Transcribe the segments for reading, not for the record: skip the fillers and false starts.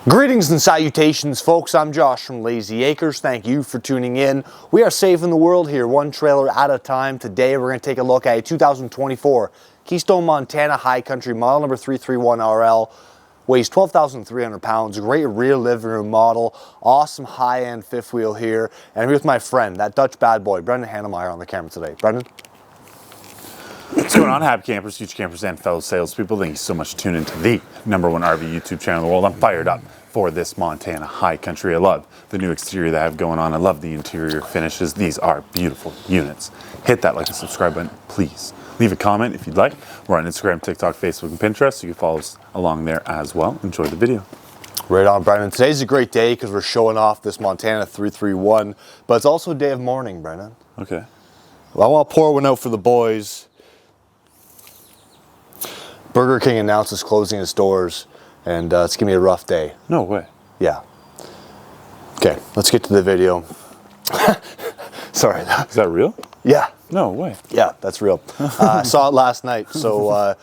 Greetings and salutations, folks. I'm Josh from Layzee Acres. Thank you for tuning in. We are saving the world here, one trailer at a time. Today, we're going to take a look at a 2024 Keystone, Montana High Country model number 331RL. Weighs 12,300 pounds. Great rear living room model. Awesome high-end fifth wheel here. And I'm here with my friend, that Dutch bad boy, Brendan Hannemeyer, on the camera today. Brendan? What's going on, happy campers, future campers, and fellow salespeople? Thank you so much for tuning into the #1 RV YouTube channel in the world. I'm fired up for this Montana High Country. I love the new exterior they have going on. I love the interior finishes. These are beautiful units. Hit that like and subscribe button, please. Leave a comment if you'd like. We're on Instagram, TikTok, Facebook, and Pinterest, so you can follow us along there as well. Enjoy the video. Right on, Brendan. Today's a great day because we're showing off this Montana 331, but it's also a day of mourning, Brendan. Okay. Well, I want to pour one out for the boys. Burger King announces closing its doors, and it's going to be a rough day. No way. Yeah. Okay, let's get to the video. Sorry. Is that real? Yeah. No way. Yeah, that's real. I saw it last night, so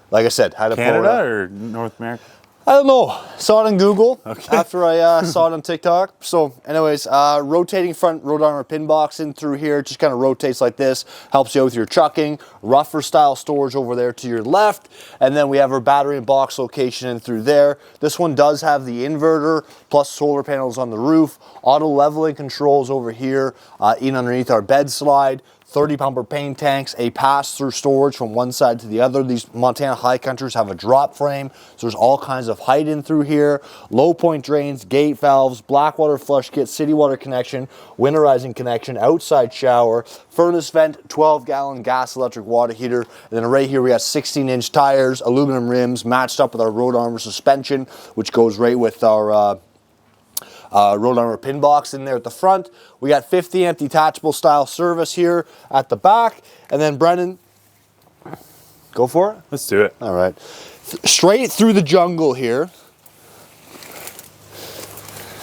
like I said, had to pour it Canada out. or North America? I don't know. Saw it on Google Okay. after I saw it on TikTok. So anyways, rotating front road armor pin box in through here. Just kind of rotates like this. Helps you out with your trucking. Rougher style storage over there to your left. And then we have our battery and box location in through there. This one does have the inverter plus solar panels on the roof. Auto leveling controls over here in underneath our bed slide. 30-pump propane tanks, a pass-through storage from one side to the other. These Montana High Countries have a drop frame, so there's all kinds of height in through here. Low point drains, gate valves, black water flush kit, city water connection, winterizing connection, outside shower, furnace vent, 12-gallon gas electric water heater. And then right here we got 16-inch tires, aluminum rims, matched up with our road armor suspension, which goes right with our road armor pin box in there at the front. We got 50 amp detachable style service here at the back. And then Brendan, go for it. Let's do it. All right. Straight through the jungle here.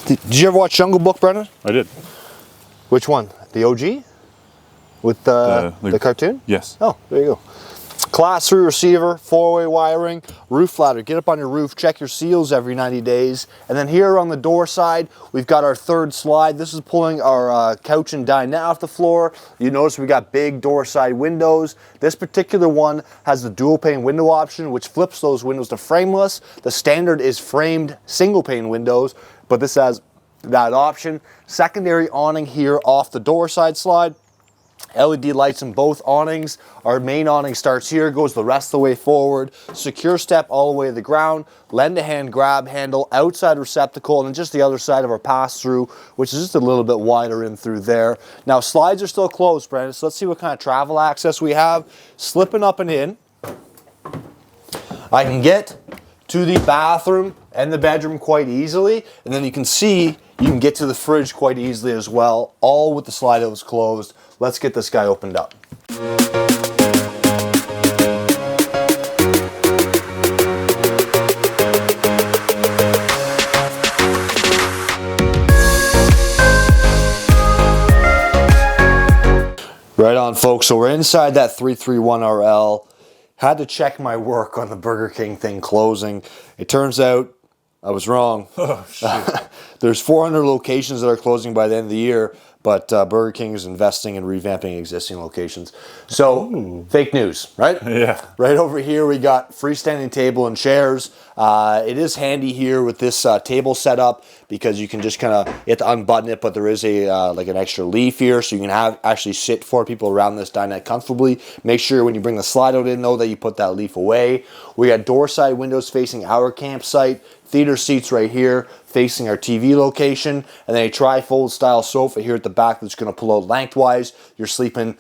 Did you ever watch Jungle Book, Brendan? I did. Which one? The OG? With the cartoon? Yes. Oh, there you go. Class 3 receiver, 4-way wiring, roof ladder. Get up on your roof, check your seals every 90 days. And then here on the door side, we've got our third slide. This is pulling our couch and dinette off the floor. You notice we got big door side windows. This particular one has the dual pane window option, which flips those windows to frameless. The standard is framed single pane windows, but this has that option. Secondary awning here off the door side slide. LED lights in both awnings. Our main awning starts here, goes the rest of the way forward. Secure step all the way to the ground. Lend-a-hand grab handle, outside receptacle, and then just the other side of our pass-through, which is just a little bit wider in through there. Now, slides are still closed, Brandon, so let's see what kind of travel access we have. Slipping up and in. I can get to the bathroom and the bedroom quite easily, and then you can see you can get to the fridge quite easily as well, all with the slide that was closed. Let's get this guy opened up. Right on, folks. So we're inside that 331RL. Had to check my work on the Burger King thing closing. It turns out I was wrong. Oh, shit. There's 400 locations that are closing by the end of the year, but Burger King is investing in revamping existing locations. So, fake news, right? Yeah. Right over here, we got freestanding table and chairs. It is handy here with this table setup because you can just kind of, you have to unbutton it, but there is a like an extra leaf here, so you can actually sit 4 people around this dinette comfortably. Make sure when you bring the slide out in, though, that you put that leaf away. We got door side windows facing our campsite. Theater seats right here facing our TV location, and then a trifold style sofa here at the back that's going to pull out lengthwise. You're sleeping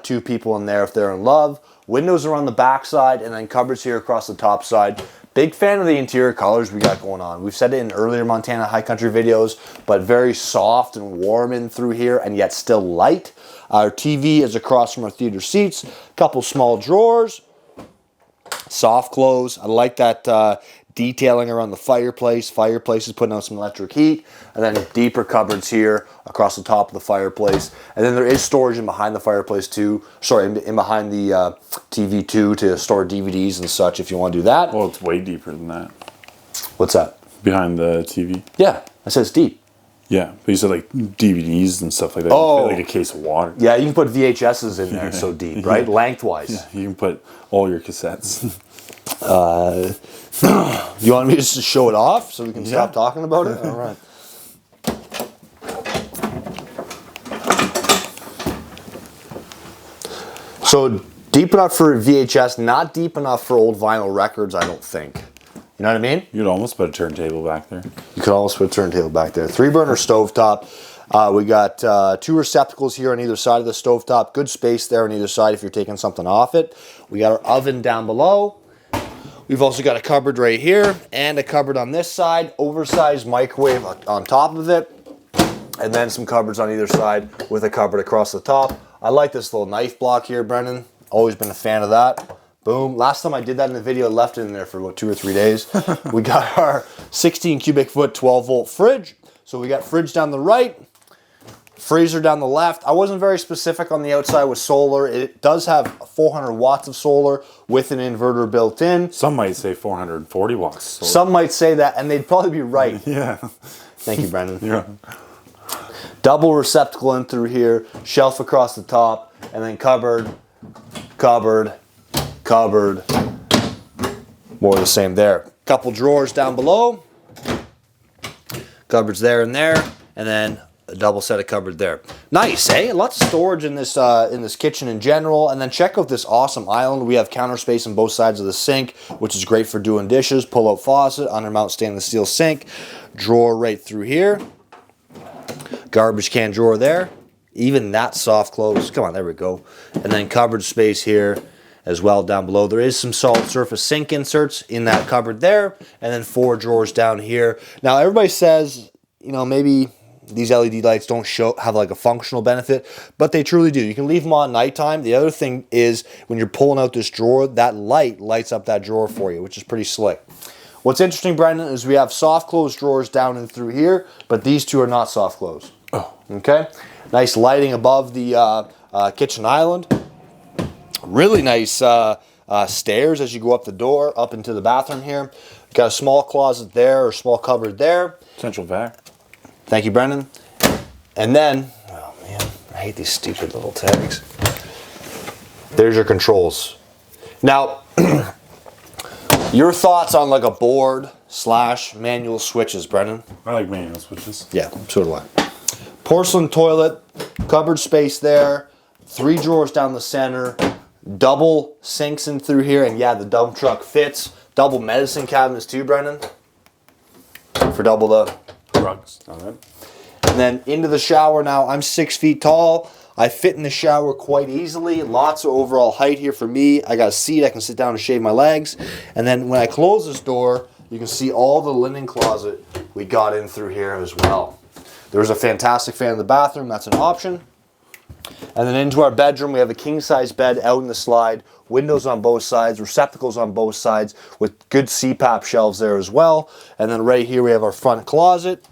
2 people in there if they're in love. Windows are on the back side, and then cupboards here across the top side. Big fan of the interior colors we got going on. We've said it in earlier Montana High Country videos, but very soft and warm in through here, and yet still light. Our TV is across from our theater seats. Couple small drawers. Soft close. I like that detailing around the fireplace. Fireplace is putting out some electric heat. And then deeper cupboards here across the top of the fireplace. And then there is storage in behind the fireplace too. Sorry, in behind the TV too, to store DVDs and such if you want to do that. Well, it's way deeper than that. What's that? Behind the TV. Yeah, it says deep. Yeah, but you said like DVDs and stuff like that. Oh. Like a case of water. Yeah, you can put VHSs in there so deep, right? Lengthwise. Yeah, you can put all your cassettes. You want me to just show it off so we can stop talking about it? All right. So deep enough for VHS, not deep enough for old vinyl records, I don't think. You know what I mean? You'd almost put a turntable back there. You could almost put a turntable back there. 3-burner stovetop. We got 2 receptacles here on either side of the stovetop. Good space there on either side if you're taking something off it. We got our oven down below. We've also got a cupboard right here and a cupboard on this side. Oversized microwave on top of it. And then some cupboards on either side with a cupboard across the top. I like this little knife block here, Brendan. Always been a fan of that. Boom. Last time I did that in the video, I left it in there for about 2 or 3 days. We got our 16 cubic foot, 12 volt fridge. So we got fridge down the right, freezer down the left. I wasn't very specific on the outside with solar. It does have 400 watts of solar with an inverter built in. Some might say 440 watts. Solar. Some might say that, and they'd probably be right. Yeah. Thank you, Brendan. Yeah. Double receptacle in through here, shelf across the top, and then cupboard, cupboard, cupboard. More of the same there. Couple drawers down below. Cupboards there and there, and then a double set of cupboard there. Nice, eh? Lots of storage in this kitchen in general. And then check out this awesome island. We have counter space on both sides of the sink, which is great for doing dishes. Pull-out faucet, undermount stainless steel sink. Drawer right through here. Garbage can drawer there. Even that soft close. Come on, there we go. And then cupboard space here as well down below. There is some solid surface sink inserts in that cupboard there. And then 4 drawers down here. Now, everybody says, you know, maybe these LED lights don't have like a functional benefit, but they truly do. You can leave them on at nighttime. The other thing is when you're pulling out this drawer, that light lights up that drawer for you, which is pretty slick. What's interesting, Brendan, is we have soft close drawers down and through here, but these two are not soft close. Oh. Okay. Nice lighting above the kitchen island. Really nice stairs as you go up the door, up into the bathroom here. Got a small closet there, or small cupboard there. Central vac. Thank you, Brendan. And then, oh man, I hate these stupid little tags. There's your controls. Now, your thoughts on like a board / manual switches, Brendan? I like manual switches. Yeah, so do I. Porcelain toilet, cupboard space there, 3 drawers down the center, double sinks in through here, and yeah, the dump truck fits. Double medicine cabinets too, Brendan, for double the rugs. All right. And then into the shower now. I'm 6 feet tall. I fit in the shower quite easily. Lots of overall height here for me. I got a seat. I can sit down and shave my legs. And then when I close this door, you can see all the linen closet we got in through here as well. There's a fantastic fan in the bathroom. That's an option. And then into our bedroom, we have a king-size bed out in the slide, windows on both sides, receptacles on both sides with good CPAP shelves there as well. And then right here we have our front closet.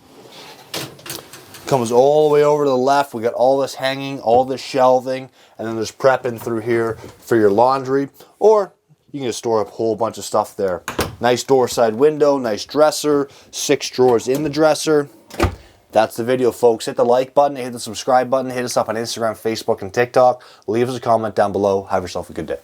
Comes all the way over to the left. We got all this hanging, all this shelving, and then there's prep in through here for your laundry. Or you can just store up a whole bunch of stuff there. Nice door side window, nice dresser, 6 drawers in the dresser. That's the video, folks. Hit the like button, hit the subscribe button, hit us up on Instagram, Facebook, and TikTok. Leave us a comment down below. Have yourself a good day.